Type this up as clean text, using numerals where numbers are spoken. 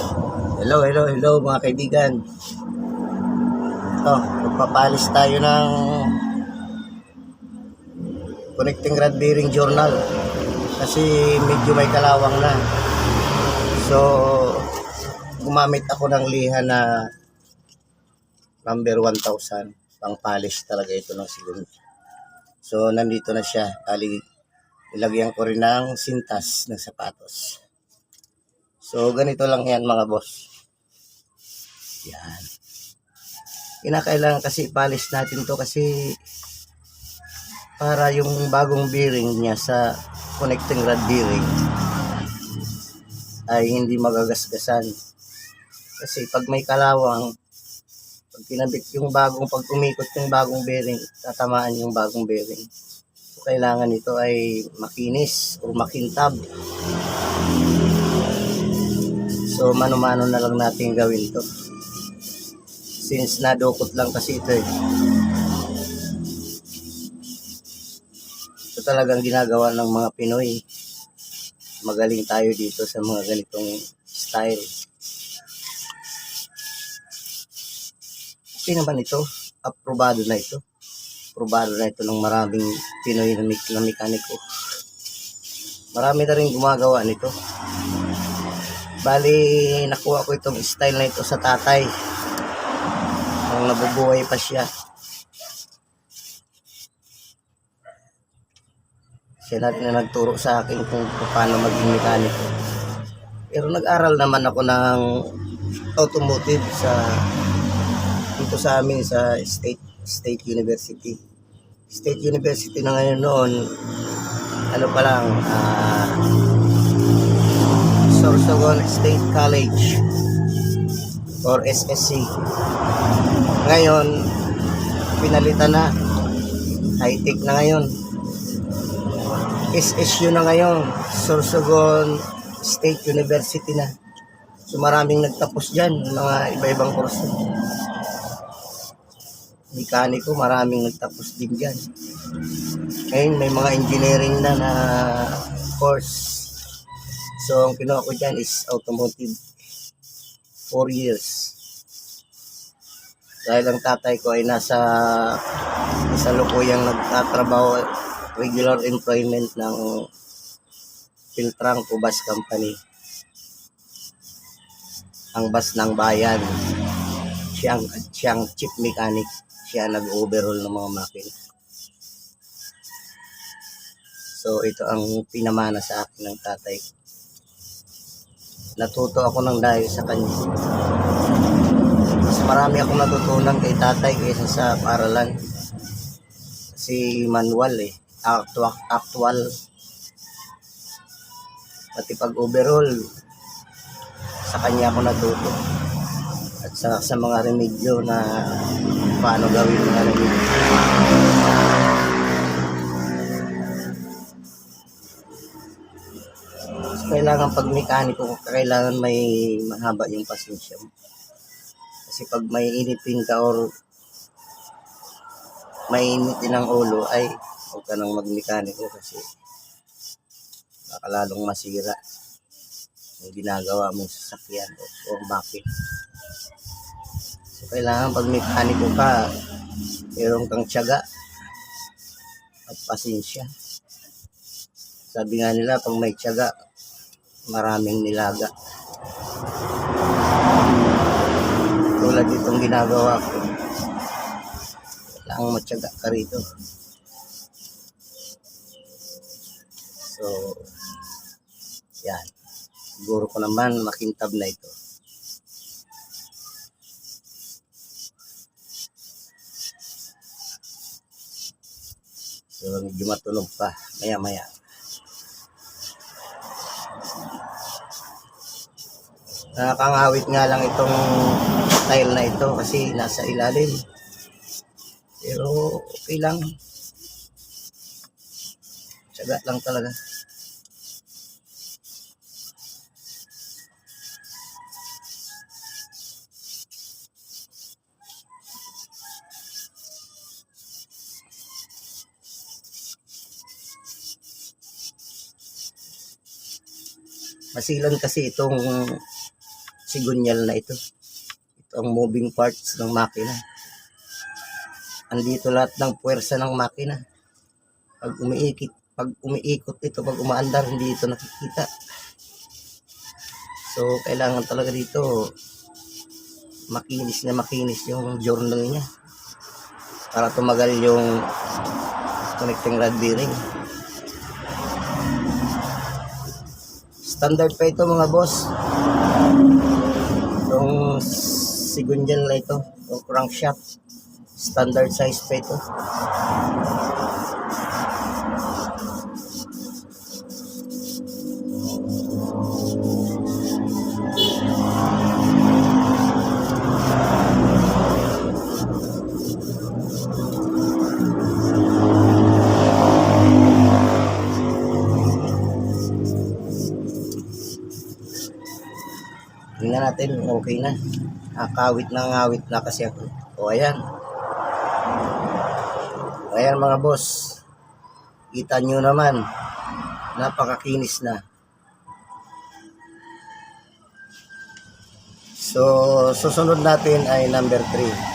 Hello mga kaibigan. Ito, magpapalis tayo ng connecting rod bearing journal kasi medyo may kalawang na. So, gumamit ako ng liha na number 1000. Pang polish talaga ito ng silong. So, nandito na siya. Ilagyan ko rin ng sintas ng sapatos. So, ganito lang yan mga boss. Yan. Kinakailangan kasi polish natin to kasi para yung bagong bearing niya sa connecting rod bearing ay hindi magagasgasan. Kasi pag may kalawang, pag kinabit yung pag umikot yung bagong bearing, tatamaan yung bagong bearing. So, kailangan ito ay makinis o makintab. So, mano-mano na lang natin gawin to. Since nadukot lang kasi ito eh. Ito talagang ginagawa ng mga Pinoy. Magaling tayo dito sa mga ganitong style. Okay naman ito. Aprobado na ito. Aprobado na ito ng maraming Pinoy na mekaniko. Marami na rin gumagawa nito. Bali, nakuha ko itong style na ito sa tatay. Nung nabubuhay pa siya. Siya na nagturo sa akin kung paano maging mekaniko. Pero nag-aral naman ako ng automotive dito sa amin sa State University. State University na ngayon noon, ano pa lang, Sorsogon State College or SSC. Ngayon, pinalitan na. High-tech na ngayon. SSU na ngayon. Sorsogon State University na. So maraming nagtapos dyan. Mga iba-ibang kurso. Mekaniko, maraming nagtapos din dyan. Ngayon, may mga engineering na course. So, ang kinuha ko dyan is automotive. 4 years. Dahil ang tatay ko ay nasa lukuyang nagtatrabaho, regular employment ng Piltrang Bus Company. Ang bus ng bayan. Siyang chief mechanic. Siya nag-overhaul ng mga makina. So, ito ang pinamana sa akin ng tatay ko. Natuto ako ng dahil sa kanya. Mas marami akong natutunan kay tatay kaysa sa paaralan. Kasi manual eh. Actual. Pati pag overall, sa kanya ako natuto. At sa mga remedyo na paano gawin mga remedyo. So, kailangan pag mekaniko, kailangan may mahaba yung pasensya mo. Kasi pag may inipin ka or may initin ng ulo, ay huwag ka nang magmekaniko kasi baka lalong masira yung ginagawa mong sasakyan o bakit. So, kailangan pag mekaniko ka, meron kang tiyaga at pasensya. Sabi nga nila, pag may tiyaga, maraming nilaga. Tulad itong ginagawa ko. Kailangan matyaga ka rito. So, yan. Siguro ko naman makintab na ito. So, medyo matunog pa. Maya-maya. Nakakangawit nga lang itong style na ito kasi nasa ilalim. Pero okay lang. Tiyaga lang talaga. Masilan kasi itong sigunyal na ito. Ito ang moving parts ng makina. Andito lahat ng puwersa ng makina. Pag umiikot ito, pag umaandar, hindi ito nakikita. So, kailangan talaga dito makinis yung journal niya para tumagal yung connecting rod bearing. Standard pa ito mga boss. Yung sigunyal na ito, yung crankshaft, standard size pa ito. Tingnan natin, okay na. Ngawit na kasi ako. O ayan. Ayan mga boss. Kita nyo naman. Napakakinis na. So, susunod natin ay number 3.